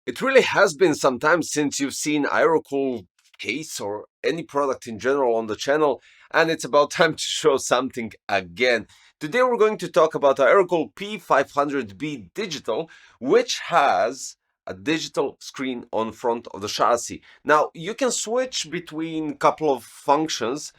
It really has been some time since you've seen AeroCool case or any product in general on the channel, and it's about time to show something again. Today we're going to talk about AeroCool P500B Digital, which has a digital screen on front of the chassis. Now you can switch between a couple of functions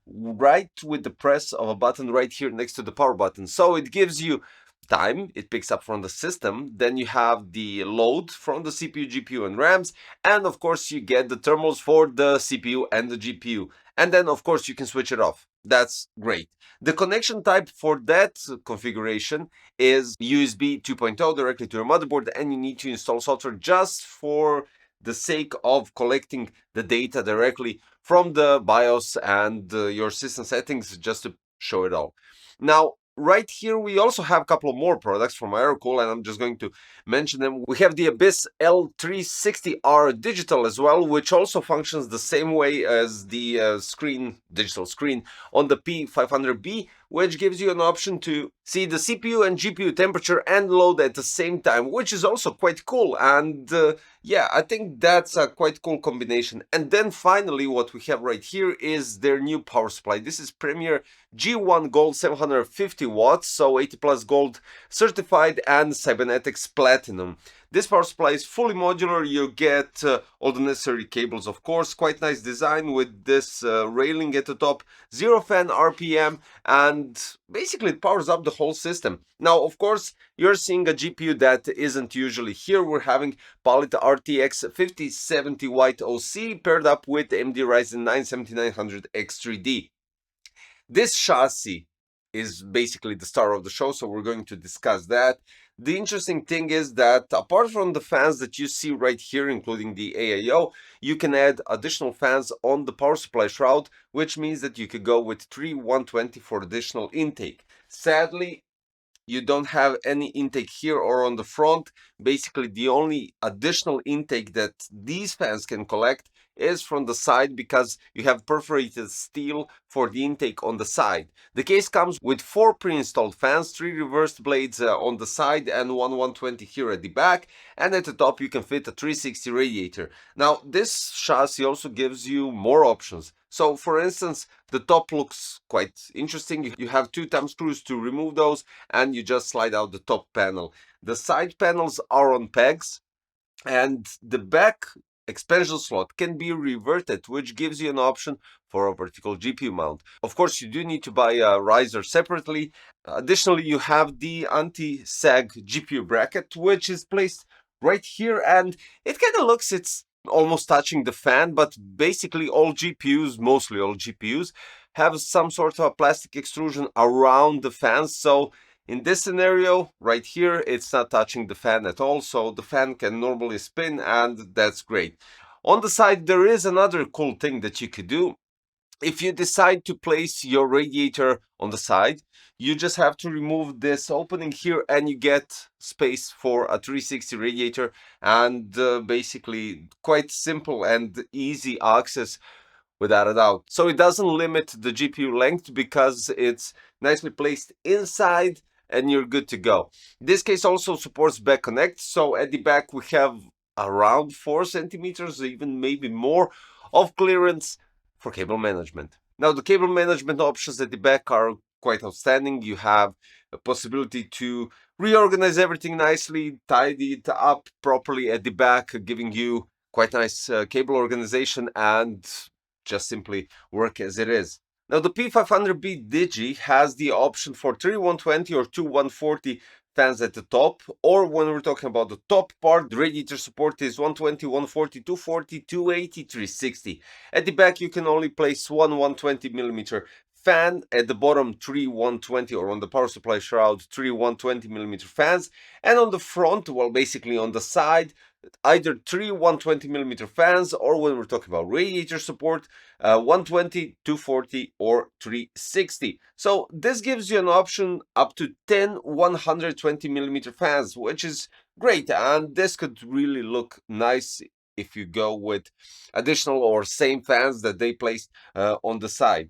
right with the press of a button right here next to the power button. So it gives you time, it picks up from the system, then you have the load from the CPU, GPU and RAMs, and of course you get the terminals for the CPU and the GPU. And then of course you can switch it off. That's great. The connection type for that configuration is USB 2.0 directly to your motherboard, and you need to install software just for the sake of collecting the data directly from the BIOS and your system settings, just to show it all. Now, right here, we also have a couple of more products from AeroCool, and I'm just going to mention them. We have the Abyss L360R Digital as well, which also functions the same way as the digital screen on the P500B, which gives you an option to see the CPU and GPU temperature and load at the same time, which is also quite cool. And yeah, I think that's a quite cool combination. And then finally, what we have right here is their new power supply. This is Premier G1 Gold 750 watts, so 80 plus gold certified, and Cybernetics Platinum. This power supply is fully modular. You get all the necessary cables, of course. Quite nice design with this railing at the top, 0 fan RPM, and basically it powers up the whole system. Now, of course, you're seeing a GPU that isn't usually here. We're having Polit RTX 5070 White OC paired up with AMD Ryzen 9 7900X3D. This chassis is basically the star of the show, so we're going to discuss that. The interesting thing is that apart from the fans that you see right here, including the AIO, you can add additional fans on the power supply shroud, which means that you could go with 3 120 for additional intake. Sadly, you don't have any intake here or on the front. Basically, the only additional intake that these fans can collect is from the side, because you have perforated steel for the intake on the side. The case comes with 4 pre-installed fans, 3 reversed blades on the side and 1 120 here at the back, and at the top you can fit a 360 radiator. Now this chassis also gives you more options. So for instance, the top looks quite interesting. You have 2 thumb screws to remove those, and you just slide out the top panel. The side panels are on pegs, and the back expansion slot can be reverted, which gives you an option for a vertical GPU mount. Of course, you do need to buy a riser separately. Additionally, you have the anti-sag GPU bracket, which is placed right here, and it kind of looks, it's almost touching the fan, but basically all GPUs, mostly all GPUs, have some sort of a plastic extrusion around the fans. So in this scenario right here, it's not touching the fan at all, so the fan can normally spin, and that's great. On the side, there is another cool thing that you could do. If you decide to place your radiator on the side, you just have to remove this opening here, and you get space for a 360 radiator, and basically quite simple and easy access without a doubt. So it doesn't limit the GPU length because it's nicely placed inside and you're good to go. This case also supports back connect, so at the back we have around 4 centimeters, even maybe more, of clearance for cable management. Now the cable management options at the back are quite outstanding. You have a possibility to reorganize everything nicely, tidy it up properly at the back, giving you quite nice cable organization, and just simply work as it is. Now the P500B Digi has the option for 3 120 or 2 140 fans at the top, or when we're talking about the top part, the radiator support is 120, 140, 240, 280, 360. At the back you can only place one 120mm fan, at the bottom 3 120, or on the power supply shroud 3 120mm fans, and on the front, well, basically on the side, either 3 120mm fans, or when we're talking about radiator support, 120, 240 or 360. So this gives you an option up to 10 120mm fans, which is great, and this could really look nice if you go with additional or same fans that they placed on the side.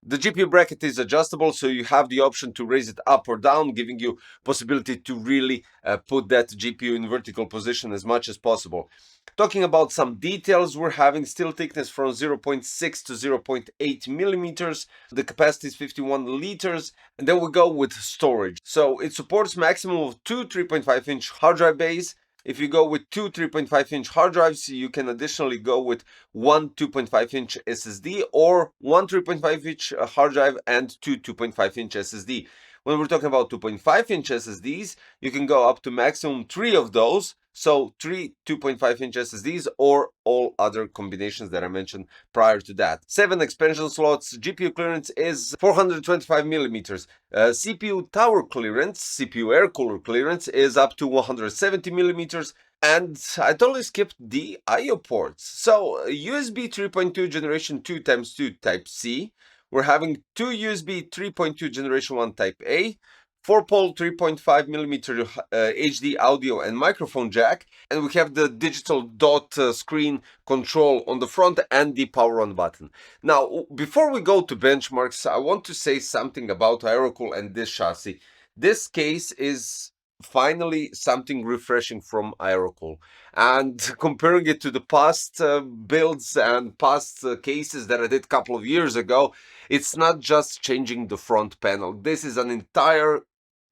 The GPU bracket is adjustable, so you have the option to raise it up or down, giving you possibility to really put that GPU in vertical position as much as possible. Talking about some details, we're having steel thickness from 0.6 to 0.8 millimeters. The capacity is 51 liters. And then we go with storage. So it supports maximum of two 3.5-inch hard drive bays. If you go with two 3.5-inch hard drives, you can additionally go with one 2.5-inch SSD or one 3.5-inch hard drive and two 2.5-inch SSD. When we're talking about 2.5-inch SSDs, you can go up to maximum three of those. So three 2.5-inch SSDs or all other combinations that I mentioned prior to that. 7 expansion slots. GPU clearance is 425 millimeters. CPU tower clearance, CPU air cooler clearance is up to 170 millimeters. And I totally skipped the I/O ports. So USB 3.2 generation 2 times 2 type C. We're having two USB 3.2 generation 1 type A, 4-pole 3.5 millimeter HD audio and microphone jack, and we have the digital dot screen control on the front and the power on button. Now, before we go to benchmarks, I want to say something about AeroCool and this chassis. This case is finally something refreshing from AeroCool, and comparing it to the past builds and past cases that I did a couple of years ago, it's not just changing the front panel. This is an entire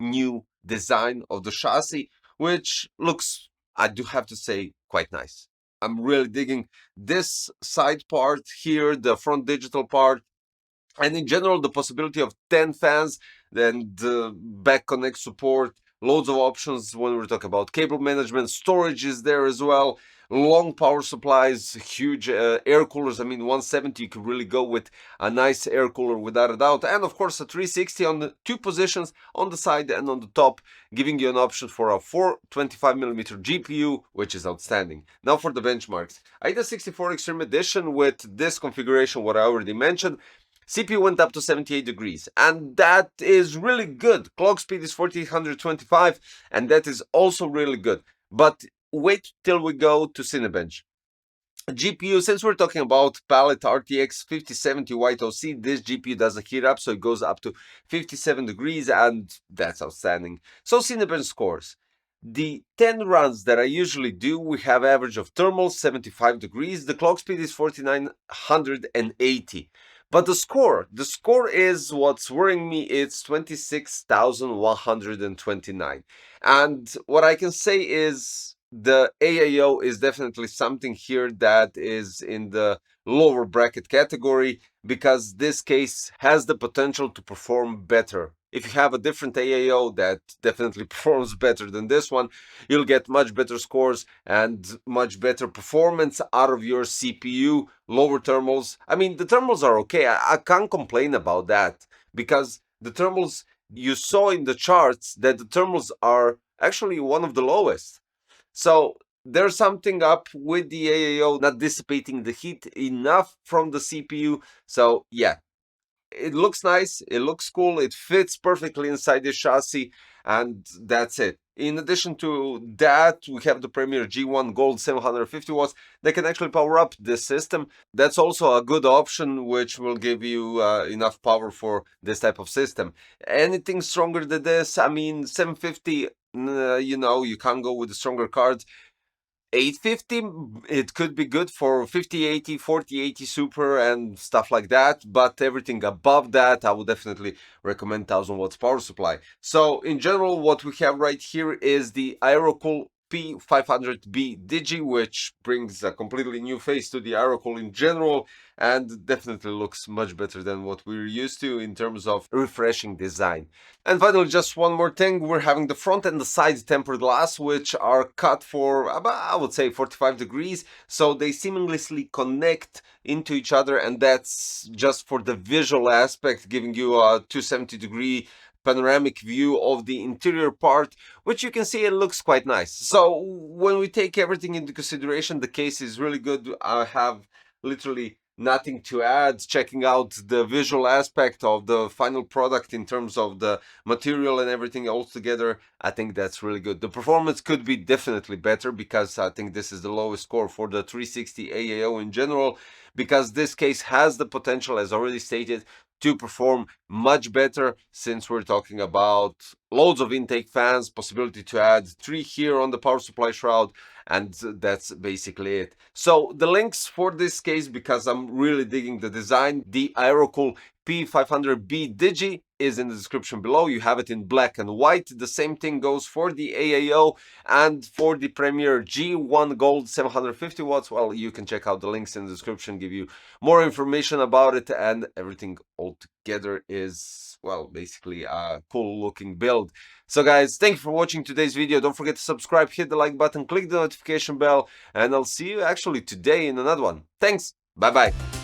new design of the chassis, which looks, I do have to say, quite nice. I'm really digging this side part here, the front digital part, and in general the possibility of 10 fans, then the back connect support, loads of options when we're talking about cable management. Storage is there as well, long power supplies, huge air coolers. I mean, 170, you could really go with a nice air cooler without a doubt, and of course a 360 on the two positions, on the side and on the top, giving you an option for a 425mm GPU, which is outstanding. Now for the benchmarks, AIDA 64 Extreme Edition with this configuration, what I already mentioned, CPU went up to 78 degrees, and that is really good. Clock speed is 4825, and that is also really good. But wait till we go to Cinebench. GPU, since we're talking about palette RTX 5070 White OC, this GPU doesn't heat up, so it goes up to 57 degrees, and that's outstanding. So Cinebench scores. The 10 runs that I usually do, we have average of thermals 75 degrees. The clock speed is 4980. But the score is what's worrying me. It's 26,129. And what I can say is the AAO is definitely something here that is in the lower bracket category, because this case has the potential to perform better. If you have a different AAO that definitely performs better than this one, you'll get much better scores and much better performance out of your CPU, lower thermals. I mean, the thermals are okay. I can't complain about that, because the thermals, you saw in the charts that the thermals are actually one of the lowest. So there's something up with the AAO not dissipating the heat enough from the CPU. So yeah, it looks nice, it looks cool, it fits perfectly inside the chassis, and that's it. In addition to that, we have the Premier G1 Gold 750 watts that can actually power up this system. That's also a good option, which will give you enough power for this type of system. Anything stronger than this, I mean, 750, you know, you can't go with the stronger cards. 850, it could be good for 5080, 4080 Super and stuff like that, but everything above that, I would definitely recommend 1000 watts power supply. So in general, what we have right here is the AeroCool P500B DIGI, which brings a completely new face to the AeroCool in general, and definitely looks much better than what we're used to in terms of refreshing design. And finally, just one more thing, we're having the front and the side tempered glass, which are cut for about, I would say, 45 degrees, so they seamlessly connect into each other, and that's just for the visual aspect, giving you a 270-degree panoramic view of the interior part, which you can see it looks quite nice. So when we take everything into consideration, the case is really good. I have literally nothing to add. Checking out the visual aspect of the final product in terms of the material and everything all together, I think that's really good. The performance could be definitely better, because I think this is the lowest score for the 360 AAO in general, because this case has the potential, as already stated, to perform much better, since we're talking about loads of intake fans, possibility to add 3 here on the power supply shroud, and that's basically it. So the links for this case, because I'm really digging the design, the AeroCool P500B DIGI is in the description below. You have it in black and white. The same thing goes for the AAO and for the Premier G1 Gold 750 watts. Well, you can check out the links in the description, give you more information about it, and everything all together is, well, basically a cool looking build. So guys, thank you for watching today's video. Don't forget to subscribe, hit the like button, click the notification bell, and I'll see you actually today in another one. Thanks. Bye bye.